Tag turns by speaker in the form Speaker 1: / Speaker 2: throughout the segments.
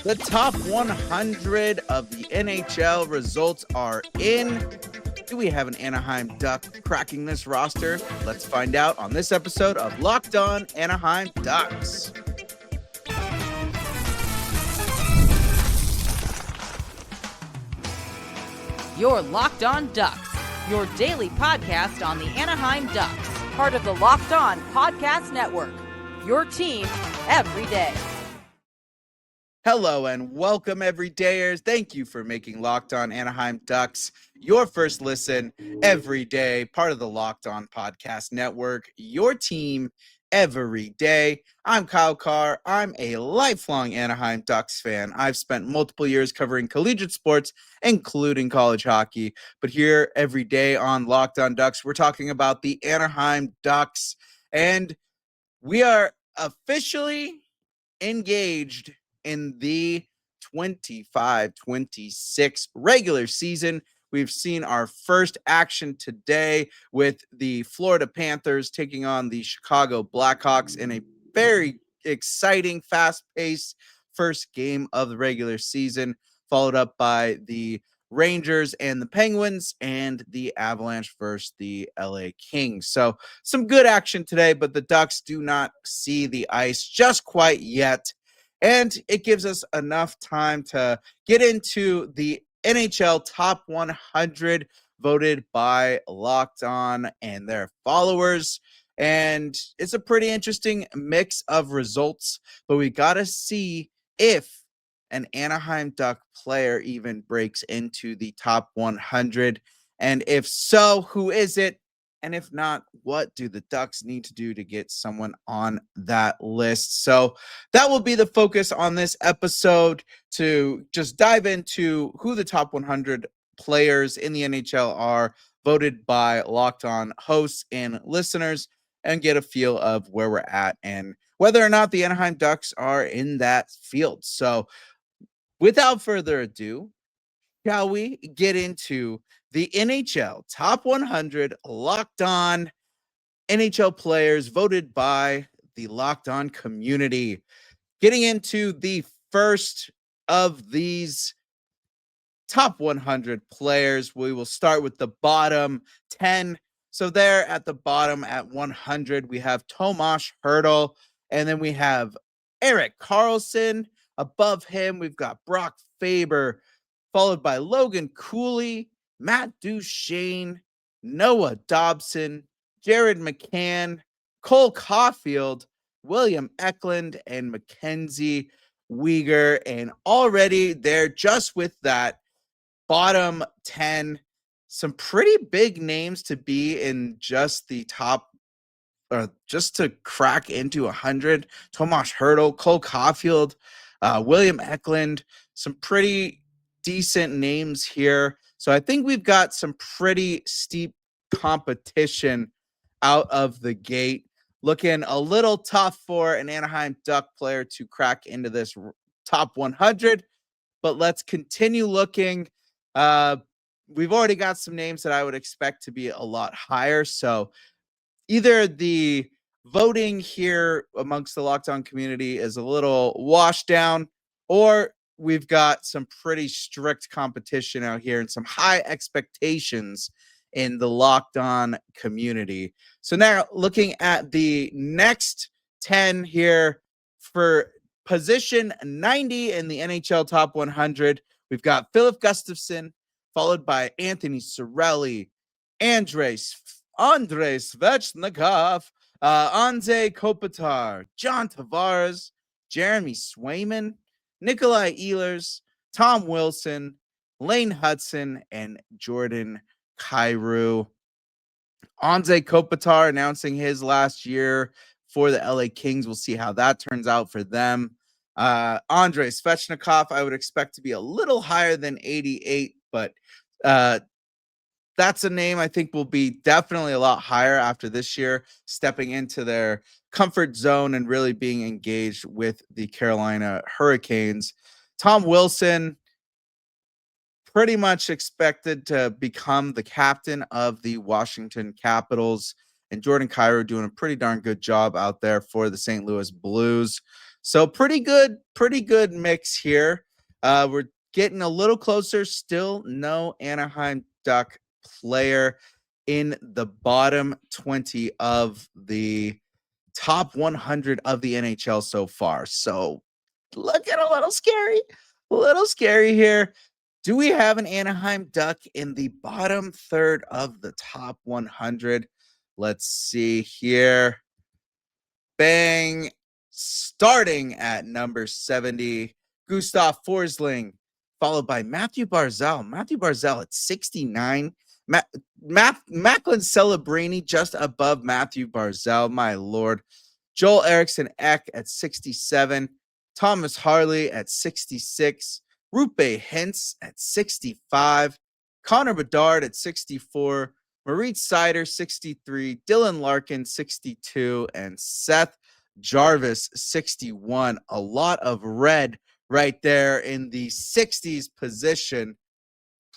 Speaker 1: The top 100 of the NHL results are in. Do we have an Anaheim Duck cracking this roster? Let's find out on this episode of Locked On Anaheim Ducks.
Speaker 2: You're Locked On Ducks, your daily podcast on the Anaheim Ducks, part of the Locked On Podcast Network, your team every day.
Speaker 1: Hello and welcome, everydayers. Thank you for making Locked On Anaheim Ducks your first listen every day, part of the Locked On Podcast Network, your team every day. I'm Kyle Carr. I'm a lifelong Anaheim Ducks fan. I've spent multiple years covering collegiate sports, including college hockey. But here every day on Locked On Ducks, we're talking about the Anaheim Ducks. And we are officially engaged in the 25-26 regular season. We've seen our first action today with the Florida Panthers taking on the Chicago Blackhawks in a very exciting, fast-paced first game of the regular season, followed up by the Rangers and the Penguins and the Avalanche versus the LA Kings. So some good action today, but the Ducks do not see the ice just quite yet. And it gives us enough time to get into the NHL Top 100 voted by Locked On and their followers. And it's a pretty interesting mix of results, but we got to see if an Anaheim Duck player even breaks into the top 100. And if so, who is it? And if not, what do the Ducks need to do to get someone on that list? So that will be the focus on this episode, to just dive into who the top 100 players in the NHL are, voted by Locked On hosts and listeners, and get a feel of where we're at and whether or not the Anaheim Ducks are in that field. So without further ado, shall we get into the NHL Top 100 Locked On NHL players voted by the Locked On community? Getting into the first of these top 100 players, we will start with the bottom 10. So there at the bottom at 100, we have Tomas Hertl, and then we have Erik Karlsson. Above him, we've got Brock Faber, followed by Logan Cooley, Matt Duchene, Noah Dobson, Jared McCann, Cole Caulfield, William Eklund, and Mackenzie Weegar. And already there, just with that bottom 10, some pretty big names to be in just the top, or just to crack into 100. Tomas Hertl, Cole Caulfield, William Eklund, some pretty decent names here. So I think we've got some pretty steep competition out of the gate. Looking a little tough for an Anaheim Duck player to crack into this top 100, but let's continue looking. We've already got some names that I would expect to be a lot higher. So either the voting here amongst the Locked On community is a little washed down, or we've got some pretty strict competition out here and some high expectations in the Locked On community. So now looking at the next 10 here for position 90 in the NHL Top 100, we've got Philip Gustafsson, followed by Anthony Cirelli, Andrei Svechnikov, Anze Kopitar, John Tavares, Jeremy Swayman, Nikolai Ehlers, Tom Wilson, Lane Hudson, and Jordan Kyrou. Anze Kopitar announcing his last year for the LA Kings. We'll see how that turns out for them. Andrei Svechnikov, I would expect to be a little higher than 88, but that's a name I think will be definitely a lot higher after this year, stepping into their comfort zone and really being engaged with the Carolina Hurricanes. Tom Wilson, pretty much expected to become the captain of the Washington Capitals, and Jordan Kyrou doing a pretty darn good job out there for the St. Louis Blues. So pretty good mix here. We're getting a little closer. Still no Anaheim Duck player in the bottom 20 of the top 100 of the NHL so far. So looking a little scary here. Do we have an Anaheim Duck in the bottom third of the top 100? Let's see here. Bang. Starting at number 70, Gustav Forsling, followed by Matthew Barzal. Matthew Barzal at 69. Macklin Celebrini just above Matthew Barzal, my lord. Joel Eriksson Ek at 67. Thomas Harley at 66. Rupe Hintz at 65. Connor Bedard at 64. Maurice Sider, 63, Dylan Larkin, 62, and Seth Jarvis, 61. A lot of red right there in the 60s position.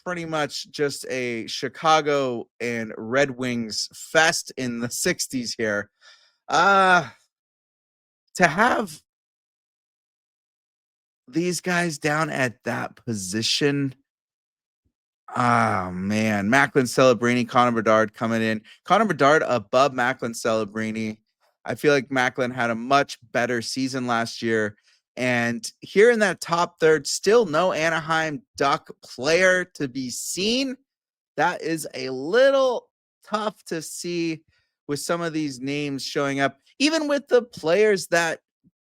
Speaker 1: Pretty much just a Chicago and Red Wings fest in the 60s here. To have these guys down at that position, man. Macklin Celebrini, Connor Bedard coming in. Connor Bedard above Macklin Celebrini. I feel like Macklin had a much better season last year. And here in that top third, still no Anaheim Duck player to be seen. That is a little tough to see with some of these names showing up, even with the players that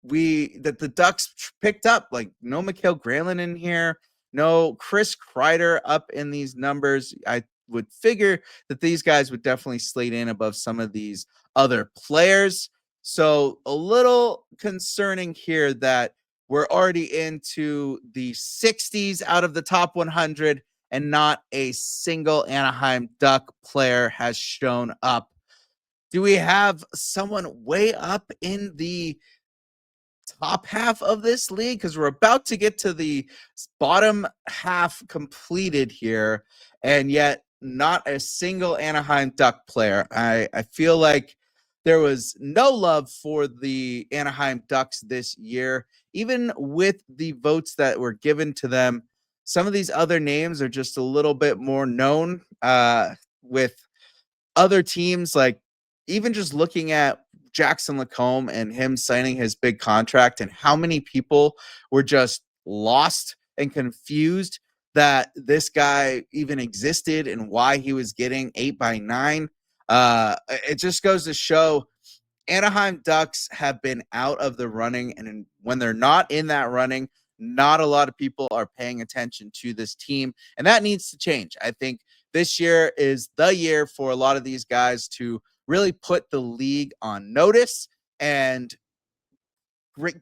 Speaker 1: the Ducks picked up, like no Mikael Granlund in here, no Chris Kreider up in these numbers. I would figure that these guys would definitely slate in above some of these other players. So a little concerning here that we're already into the 60s out of the top 100 and not a single Anaheim Duck player has shown up. Do we have someone way up in the top half of this league? Because we're about to get to the bottom half completed here, and yet not a single Anaheim Duck player. I feel like there was no love for the Anaheim Ducks this year, even with the votes that were given to them. Some of these other names are just a little bit more known with other teams, like even just looking at Jackson Lacombe and him signing his big contract, and how many people were just lost and confused that this guy even existed and why he was getting 8x9. It just goes to show Anaheim Ducks have been out of the running, and when they're not in that running, not a lot of people are paying attention to this team, and that needs to change. I think this year is the year for a lot of these guys to really put the league on notice and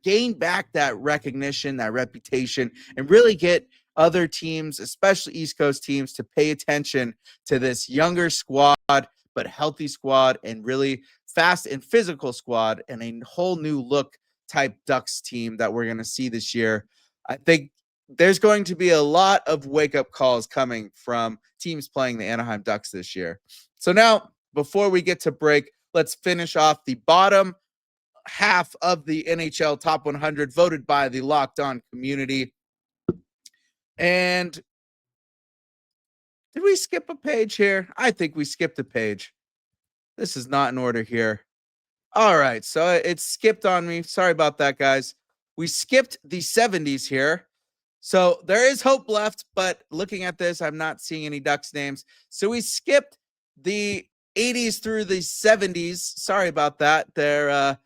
Speaker 1: gain back that recognition, that reputation, and really get other teams, especially East Coast teams, to pay attention to this younger squad, but healthy squad, and really fast and physical squad, and a whole new look type Ducks team that we're going to see this year. I think there's going to be a lot of wake-up calls coming from teams playing the Anaheim Ducks this year. So now, before we get to break, let's finish off the bottom half of the NHL Top 100 voted by the Locked On community. And did we skip a page here? I think we skipped a page. This is not in order here. All right, so it skipped on me. Sorry about that, guys. We skipped the 70s here. So there is hope left, but looking at this, I'm not seeing any Ducks names. So we skipped the 80s through the 70s. Sorry about that. They're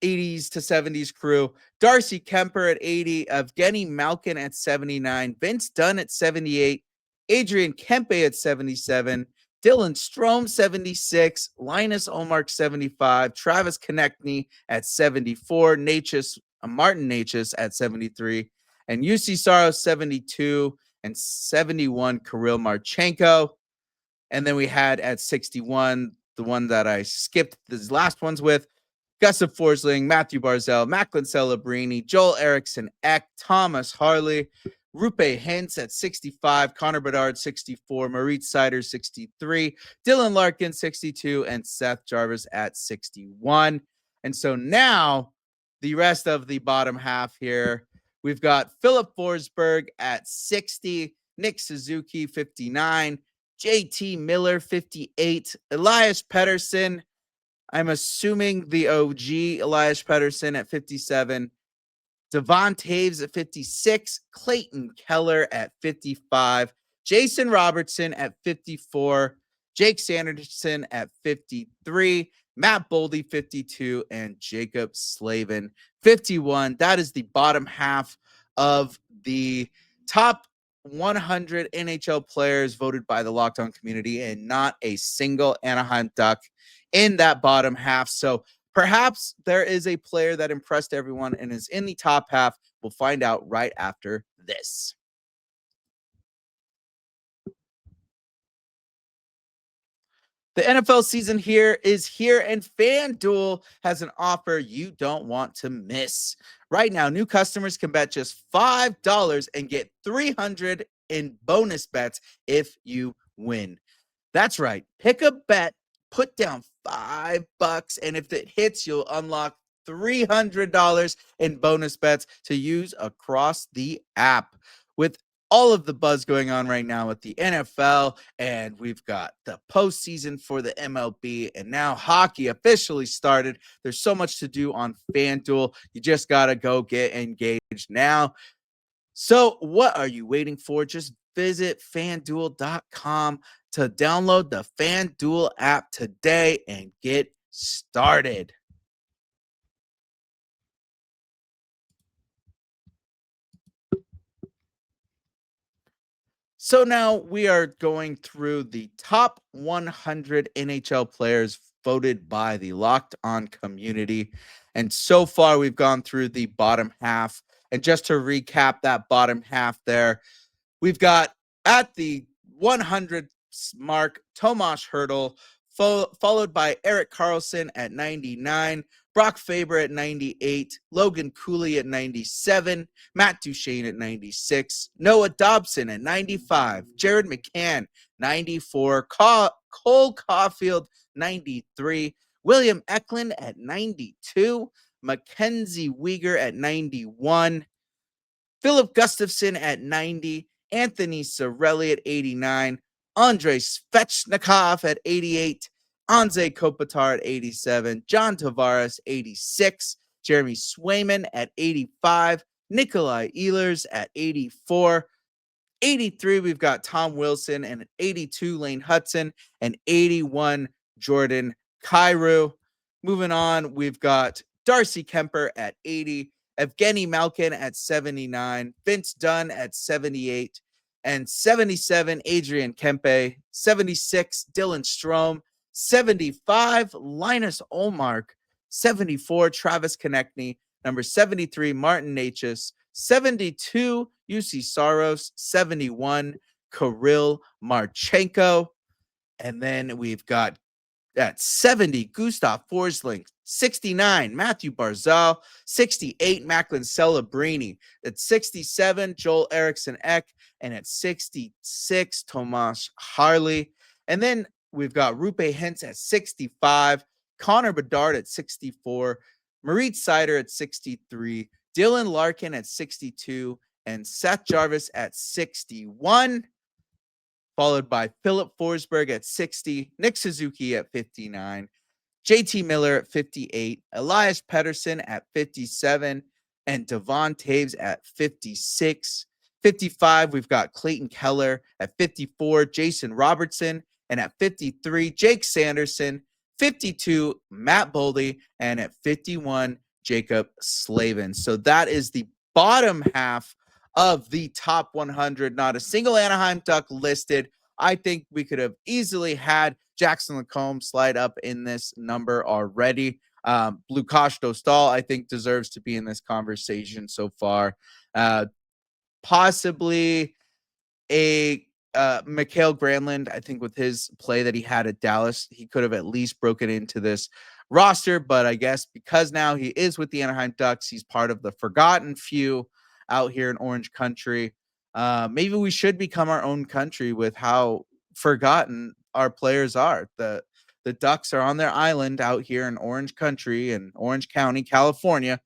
Speaker 1: 80s to 70s crew. Darcy Kemper at 80, Evgeny Malkin at 79, Vince Dunn at 78, Adrian Kempe at 77, Dylan Strome 76, Linus Omark 75, Travis Konechny at 74, Martin Necas at 73, and UC Saros 72, and 71 Kirill Marchenko. And then we had at 61, the one that I skipped these last ones with, Gustav Forsling, Matthew Barzal, Macklin Celebrini, Joel Eriksson Ek, Thomas Harley, Rupe Hintz at 65, Connor Bedard 64, Maurice Sider 63, Dylan Larkin 62, and Seth Jarvis at 61. And so now the rest of the bottom half here, we've got Philip Forsberg at 60, Nick Suzuki 59, JT Miller 58, Elias Pettersson, I'm assuming the OG Elias Pettersson at 57, Devon Taves at 56, Clayton Keller at 55, Jason Robertson at 54, Jake Sanderson at 53, Matt Boldy 52, and Jacob Slavin 51. That is the bottom half of the top 100 NHL players voted by the Locked On community, and not a single Anaheim Duck in that bottom half. So perhaps there is a player that impressed everyone and is in the top half. We'll find out right after this. The NFL season is here, and FanDuel has an offer you don't want to miss. Right now, new customers can bet just $5 and get $300 in bonus bets if you win. That's right. Pick a bet, put down $5, and if it hits, you'll unlock $300 in bonus bets to use across the app. With all of the buzz going on right now with the NFL, and we've got the postseason for the MLB, and now hockey officially started. There's so much to do on FanDuel. You just got to go get engaged now. So what are you waiting for? Just visit FanDuel.com to download the FanDuel app today and get started. So now we are going through the top 100 NHL players voted by the Locked On community. And so far, we've gone through the bottom half. And just to recap that bottom half there, we've got at the 100 mark, Tomas Hertl, followed by Erik Karlsson at 99, Brock Faber at 98, Logan Cooley at 97, Matt Duchene at 96, Noah Dobson at 95, Jared McCann 94, Cole Caulfield 93, William Eklund at 92, Mackenzie Weegar at 91, Philip Gustafson at 90, Anthony Cirelli at 89, Andrei Svechnikov at 88, Anze Kopitar at 87, John Tavares 86, Jeremy Swayman at 85, Nikolai Ehlers at 84, 83, we've got Tom Wilson, and 82, Lane Hudson, and 81, Jordan Kyrou. Moving on, we've got Darcy Kemper at 80, Evgeny Malkin at 79, Vince Dunn at 78, and 77, Adrian Kempe, 76, Dylan Strome, 75, Linus Ullmark, 74, Travis Konechny, number 73, Martin Necas, 72, UC Saros, 71, Kirill Marchenko. And then we've got at 70, Gustav Forsling, 69, Matthew Barzal, 68, Macklin Celebrini, at 67, Joel Eriksson Ek, and at 66, Tomas Harley. And then we've got Rupe Hintz at 65, Connor Bedard at 64, Maurice Seider at 63, Dylan Larkin at 62, and Seth Jarvis at 61, followed by Philip Forsberg at 60, Nick Suzuki at 59, JT Miller at 58, Elias Pettersson at 57, and Devon Taves at 56. 55, we've got Clayton Keller. At 54, Jason Robertson. And at 53, Jake Sanderson. 52, Matt Boldy. And at 51, Jacob Slavin. So that is the bottom half of the top 100. Not a single Anaheim Duck listed. I think we could have easily had Jackson Lacombe slide up in this number already. Lukasz Dostal, I think, deserves to be in this conversation so far. Possibly a Mikael Granlund. I think with his play that he had at Dallas, he could have at least broken into this roster. But I guess because now he is with the Anaheim Ducks, he's part of the forgotten few out here in Orange Country. Maybe we should become our own country with how forgotten our players are. The Ducks are on their island out here in Orange Country and Orange County, California.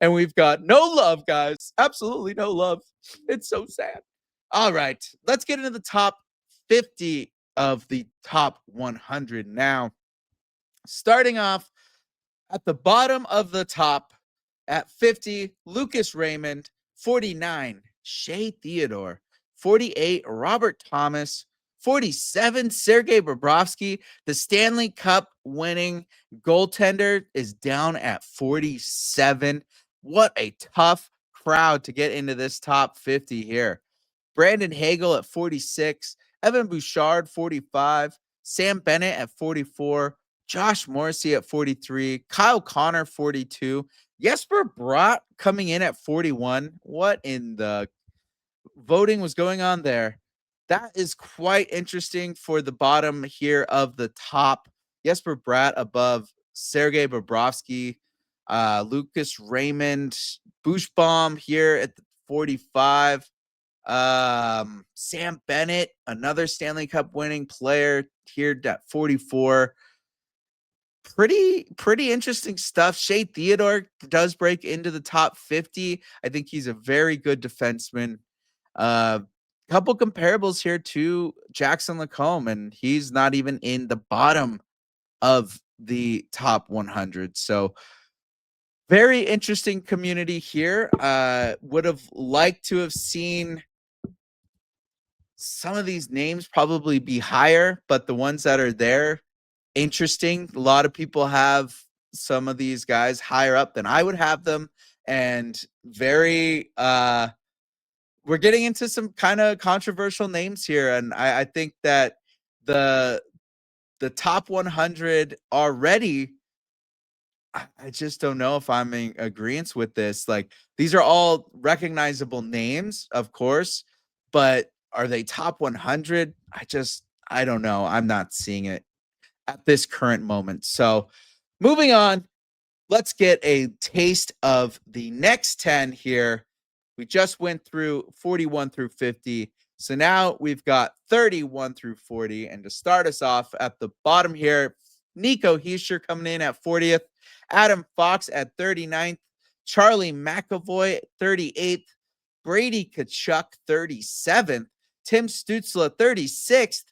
Speaker 1: And we've got no love, guys. Absolutely no love. It's so sad. All right, let's get into the top 50 of the top 100 now. Starting off at the bottom of the top at 50, Lucas Raymond. 49, Shea Theodore. 48, Robert Thomas. 47, Sergei Bobrovsky. The Stanley Cup winning goaltender is down at 47. What a tough crowd to get into this top 50 here. Brandon Hagel at 46, Evan Bouchard 45, Sam Bennett at 44, Josh Morrissey at 43, Kyle Connor 42, Jesper Bratt coming in at 41. What in the voting was going on there? That is quite interesting for the bottom here of the top. Jesper Bratt above Sergei Bobrovsky, Lucas Raymond, Bushbaum here at 45. Sam Bennett, another Stanley Cup winning player, here at 44. Pretty interesting stuff. Shea Theodore does break into the top 50. I think he's a very good defenseman. Couple comparables here to Jackson Lacombe, and he's not even in the bottom of the top 100. So very interesting community here. Would have liked to have seen some of these names probably be higher, but the ones that are there, interesting. A lot of people have some of these guys higher up than I would have them, and very we're getting into some kind of controversial names here, and I think that the top 100 already, I just don't know if I'm in agreement with this. Like, these are all recognizable names, of course, but are they top 100? I don't know. I'm not seeing it at this current moment. So moving on, let's get a taste of the next 10 here. We just went through 41 through 50. So now we've got 31 through 40. And to start us off at the bottom here, Nico Hischier coming in at 40th, Adam Fox at 39th, Charlie McAvoy 38th, Brady Tkachuk 37th, Tim Stützle 36th,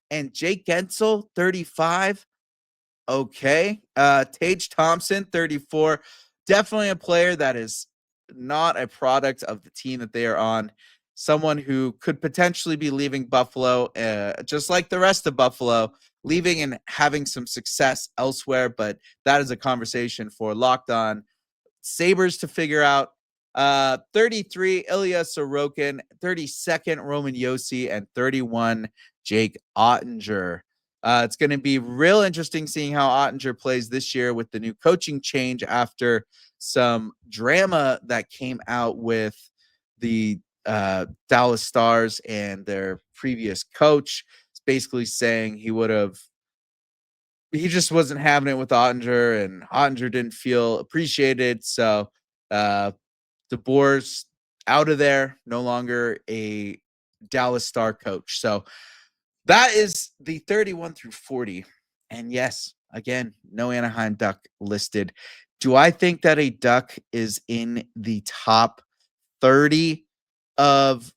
Speaker 1: and Jake Gensel 35. Okay. Tage Thompson 34. Definitely a player that is not a product of the team that they are on. Someone who could potentially be leaving Buffalo, just like the rest of Buffalo, leaving and having some success elsewhere. But that is a conversation for Locked On Sabres to figure out. 33, Ilya Sorokin. 32nd, Roman Josi. And 31, Jake Ottinger. It's going to be real interesting seeing how Ottinger plays this year with the new coaching change after some drama that came out with the Dallas Stars and their previous coach. It's basically saying he just wasn't having it with Ottinger, and Ottinger didn't feel appreciated. So DeBoer's out of there, no longer a Dallas Star coach. So that is the 31 through 40. And yes, again, no Anaheim Duck listed. Do I think that a Duck is in the top 30 of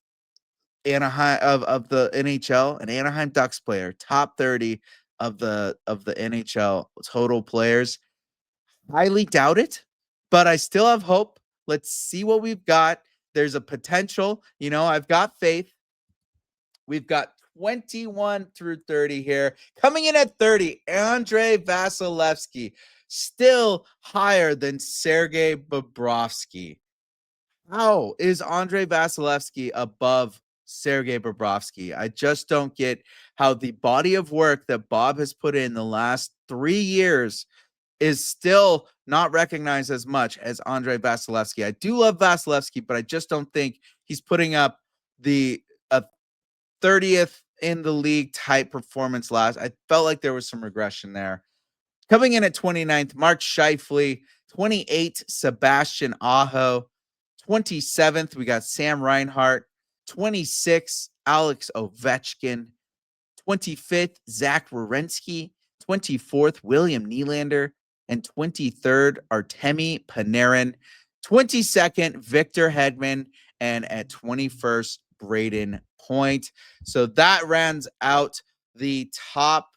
Speaker 1: Anaheim of the NHL? An Anaheim Ducks player, top 30 of the NHL total players? Highly doubt it, but I still have hope. Let's see what we've got. There's a potential. I've got faith. We've got 21 through 30 here. Coming in at 30, Andrei Vasilevsky, still higher than Sergei Bobrovsky. How is Andrei Vasilevsky above Sergei Bobrovsky? I just don't get how the body of work that Bob has put in the last 3 years is still not recognized as much as Andrei Vasilevsky. I do love Vasilevsky, but I just don't think he's putting up the 30th in the league type performance last. I felt like there was some regression there. Coming in at 29th, Mark Scheifele. 28th, Sebastian Aho. 27th, we got Sam Reinhart. 26th, Alex Ovechkin. 25th, Zach Werenski. 24th, William Nylander. And 23rd, Artemi Panarin. 22nd, Victor Hedman, and at 21st, Braden Point. So that rounds out the top,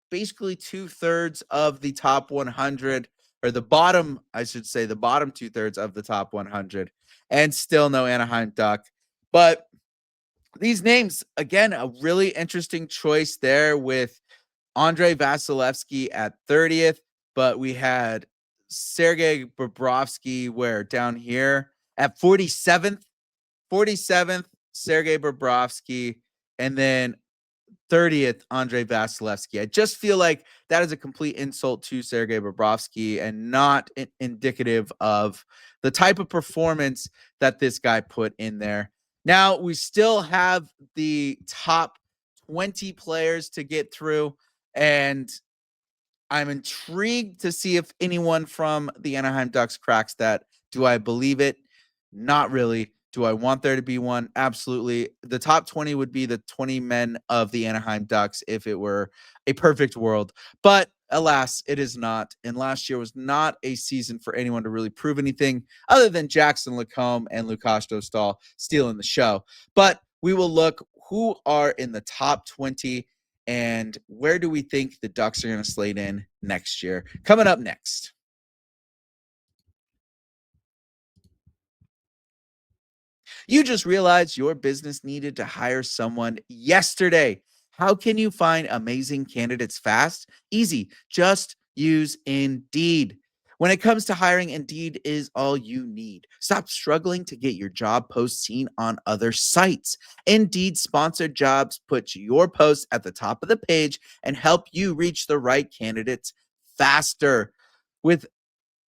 Speaker 1: basically 2/3 of the top 100, or the bottom, I should say, the bottom 2/3 of the top 100, and still no Anaheim Duck. But these names, again, a really interesting choice there with Andrei Vasilevsky at 30th, but we had Sergei Bobrovsky where down here at 47th, Sergei Bobrovsky, and then 30th, Andrei Vasilevsky. I just feel like that is a complete insult to Sergei Bobrovsky and not indicative of the type of performance that this guy put in there. Now, we still have the top 20 players to get through, and I'm intrigued to see if anyone from the Anaheim Ducks cracks that. Do I believe it? Not really. Do I want there to be one? Absolutely. The top 20 would be the 20 men of the Anaheim Ducks if it were a perfect world. But alas, it is not. And last year was not a season for anyone to really prove anything other than Jackson Lacombe and Lukas Dostal stealing the show. But we will look who are in the top 20 and where do we think the Ducks are going to slate in next year. Coming up next. You just realized your business needed to hire someone yesterday. How can you find amazing candidates fast? Easy. Just use Indeed. When it comes to hiring, Indeed is all you need. Stop struggling to get your job post seen on other sites. Indeed sponsored jobs put your post at the top of the page and help you reach the right candidates faster. With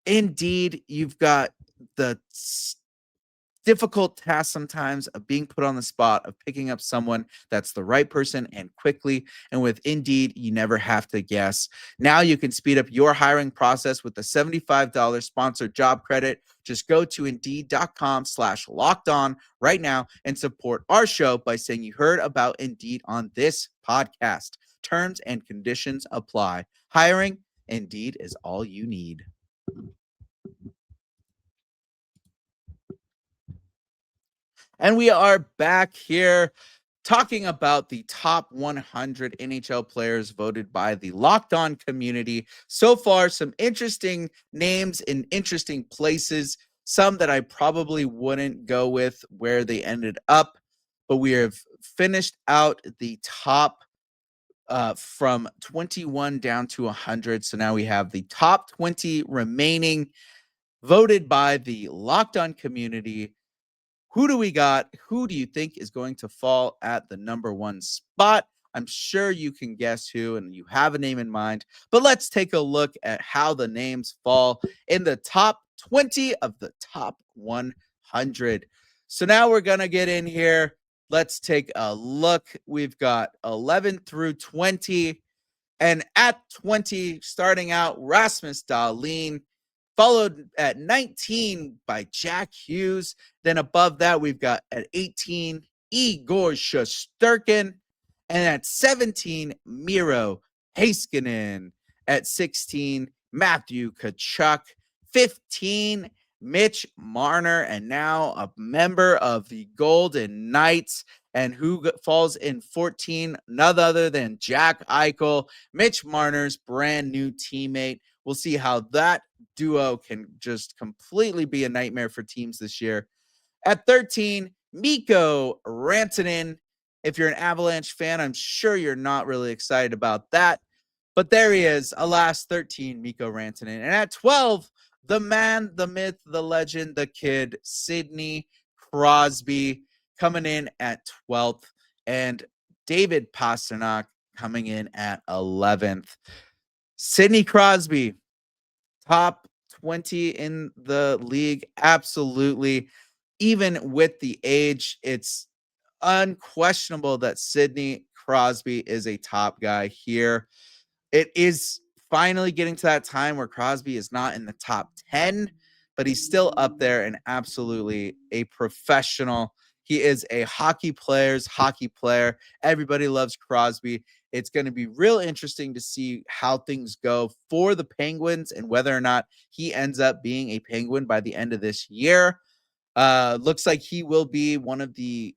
Speaker 1: Indeed, you've got the difficult task sometimes of being put on the spot of picking up someone that's the right person and quickly. And with Indeed, you never have to guess. Now you can speed up your hiring process with the $75 sponsored job credit. Just go to Indeed.com/locked on right now and support our show by saying you heard about Indeed on this podcast. Terms and conditions apply. Hiring, Indeed is all you need. And we are back here talking about the top 100 NHL players voted by the Locked On community. So far, some interesting names in interesting places, some that I probably wouldn't go with where they ended up, but we have finished out the top from 21 down to 100. So now we have the top 20 remaining voted by the Locked On community. Who do we got? Who do you think is going to fall at the number one spot? I'm sure you can guess who, and you have a name in mind. But let's take a look at how the names fall in the top 20 of the top 100. So now we're going to get in here. Let's take a look. We've got 11 through 20. And at 20, starting out, Rasmus Dahlin, followed at 19 by Jack Hughes. Then above that, we've got at 18, Igor Shesterkin. And at 17, Miro Heiskanen. At 16, Matthew Tkachuk. 15, Mitch Marner. And now a member of the Golden Knights. And who falls in 14? None other than Jack Eichel, Mitch Marner's brand new teammate. We'll see how that duo can just completely be a nightmare for teams this year. At 13, Mikko Rantanen. If you're an Avalanche fan, I'm sure you're not really excited about that. But there he is, alas, 13, Mikko Rantanen. And at 12, the man, the myth, the legend, the kid, Sidney Crosby, coming in at 12th. And David Pastrnak coming in at 11th. Sidney Crosby, top 20 in the league. Absolutely. Even with the age, it's unquestionable that Sidney Crosby is a top guy here. It is finally getting to that time where Crosby is not in the top 10, but he's still up there and absolutely a professional. He is a hockey player. Everybody loves Crosby. It's going to be real interesting to see how things go for the Penguins and whether or not he ends up being a Penguin by the end of this year. Looks like he will be one of the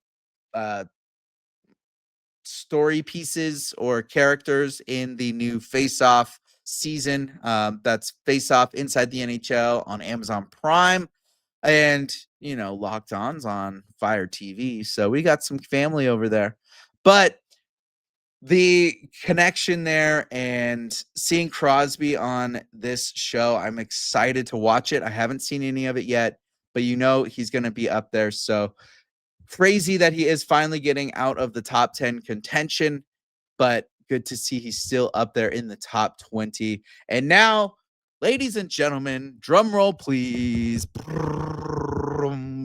Speaker 1: story pieces or characters in the new Face Off season. That's Face Off Inside the NHL on Amazon Prime. And, Locked On's on Fire TV. So we got some family over there. But the connection there and seeing Crosby on this show, I'm excited to watch it. I haven't seen any of it yet, but he's going to be up there. So crazy that he is finally getting out of the top 10 contention, but good to see he's still up there in the top 20. And now, ladies and gentlemen, drum roll, please. Boom.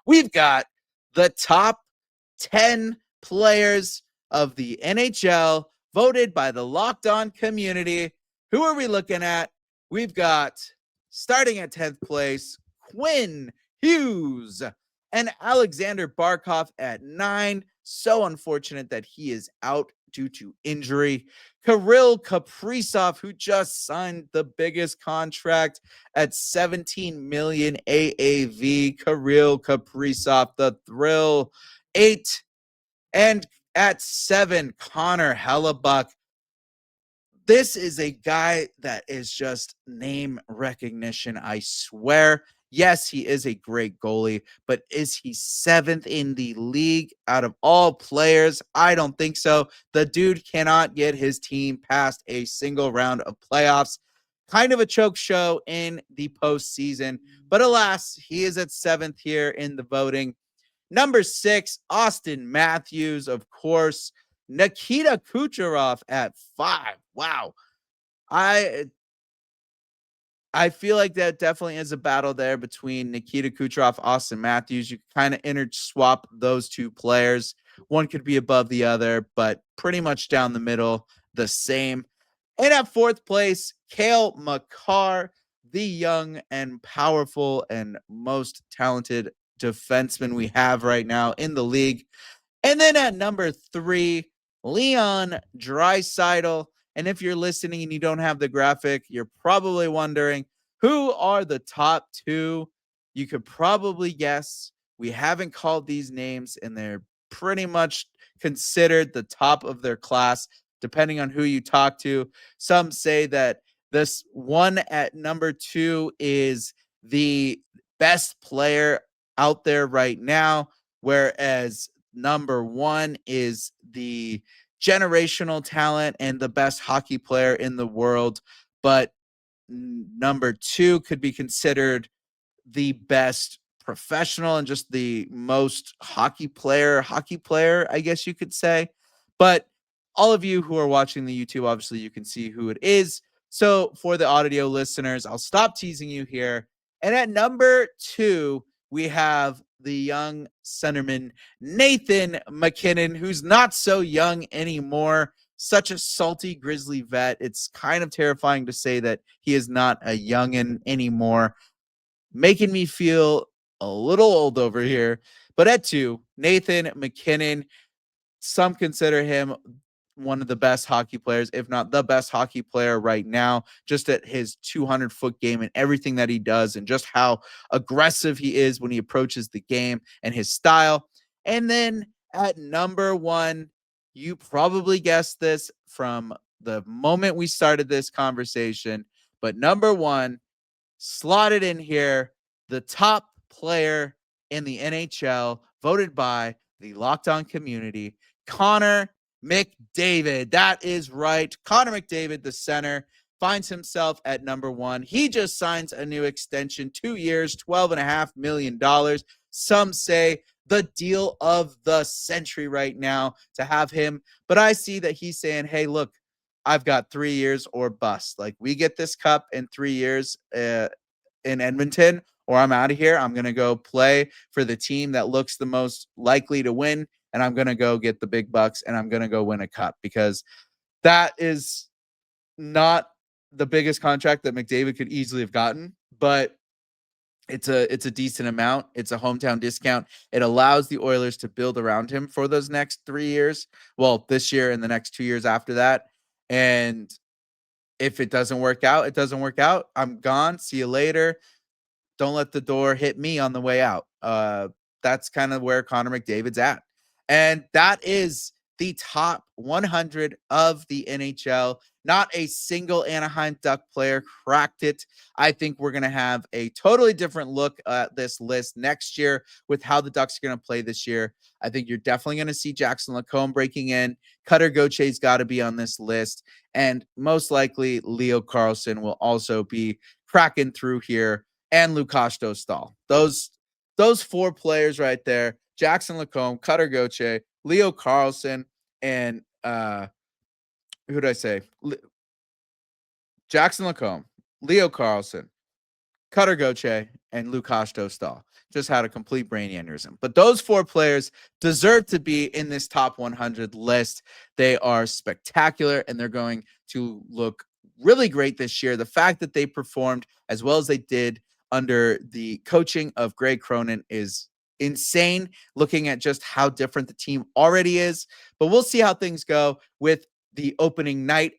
Speaker 1: We've got the top 10 players of the NHL voted by the Locked On community. Who are we looking at? We've got, starting at 10th place, Quinn Hughes and Alexander Barkov at 9. So unfortunate that he is out due to injury. Kirill Kaprizov, who just signed the biggest contract at 17 million AAV. Kirill Kaprizov, the thrill. 8. And at 7, Connor Hellebuck. This is a guy that is just name recognition, I swear. Yes, he is a great goalie, but is he 7th in the league out of all players? I don't think so. The dude cannot get his team past a single round of playoffs. Kind of a choke show in the postseason, but alas, he is at 7th here in the voting. Number 6, Austin Matthews, of course. Nikita Kucherov at 5. Wow. I feel like that definitely is a battle there between Nikita Kucherov, Austin Matthews. You kind of swap those two players. One could be above the other, but pretty much down the middle, the same. And at 4th place, Cale Makar, the young and powerful and most talented defenseman we have right now in the league. And then at number 3, Leon Draisaitl. And if you're listening and you don't have the graphic, you're probably wondering who are the top 2. You could probably guess. We haven't called these names, and they're pretty much considered the top of their class, depending on who you talk to. Some say that this one at number 2 is the best player out there right now, whereas number 1 is the generational talent and the best hockey player in the world. But number 2 could be considered the best professional and just the most hockey player, I guess you could say. But all of you who are watching the YouTube, obviously you can see who it is. So for the audio listeners, I'll stop teasing you here. And at number 2, we have the young centerman, Nathan MacKinnon, who's not so young anymore. Such a salty Grizzly vet. It's kind of terrifying to say that he is not a youngin anymore, making me feel a little old over here. But at 2, Nathan MacKinnon. Some consider him one of the best hockey players, if not the best hockey player right now, just at his 200-foot game and everything that he does and just how aggressive he is when he approaches the game and his style. And then at number 1, you probably guessed this from the moment we started this conversation, but number 1, slotted in here, the top player in the NHL, voted by the Locked On community, Connor McDavid. That is right. Connor McDavid, the center, finds himself at number 1. He just signs a new extension, 2 years, $12.5 million. Some say the deal of the century right now to have him. But I see that he's saying, hey, look, I've got 3 years or bust. Like, we get this cup in 3 years in Edmonton, or I'm out of here. I'm going to go play for the team that looks the most likely to win, and I'm going to go get the big bucks, and I'm going to go win a cup, because that is not the biggest contract that McDavid could easily have gotten. But it's a decent amount. It's a hometown discount. It allows the Oilers to build around him for those next 3 years. Well, this year and the next 2 years after that. And if it doesn't work out, it doesn't work out. I'm gone. See you later. Don't let the door hit me on the way out. That's kind of where Connor McDavid's at. And that is the top 100 of the NHL. Not a single Anaheim Duck player cracked it. I think we're going to have a totally different look at this list next year with how the Ducks are going to play this year. I think you're definitely going to see Jackson Lacombe breaking in. Cutter Gauthier's got to be on this list. And most likely, Leo Carlsson will also be cracking through here, and Lukas Dostal. Those 4 players right there, Jackson Lacombe, Cutter Gauthier, Leo Carlsson, and who did I say? Jackson Lacombe, Leo Carlsson, Cutter Gauthier, and Lukas Dostal. Just had a complete brain aneurysm. But those 4 players deserve to be in this top 100 list. They are spectacular, and they're going to look really great this year. The fact that they performed as well as they did under the coaching of Greg Cronin is insane, looking at just how different the team already is. But we'll see how things go with the opening night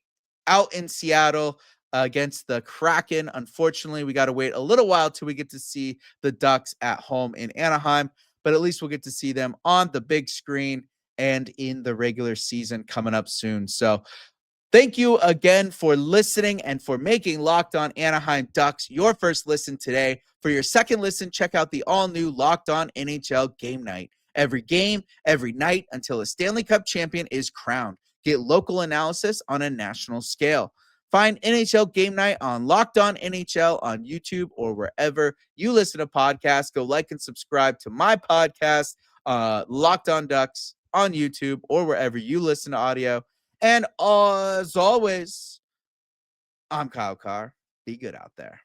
Speaker 1: out in Seattle against the Kraken. Unfortunately, we got to wait a little while till we get to see the Ducks at home in Anaheim, but at least we'll get to see them on the big screen and in the regular season coming up soon. So thank you again for listening and for making Locked On Anaheim Ducks your first listen today. For your second listen, check out the all-new Locked On NHL Game Night. Every game, every night, until a Stanley Cup champion is crowned. Get local analysis on a national scale. Find NHL Game Night on Locked On NHL on YouTube or wherever you listen to podcasts. Go like and subscribe to my podcast, Locked On Ducks, on YouTube or wherever you listen to audio. And as always, I'm Kyle Carr. Be good out there.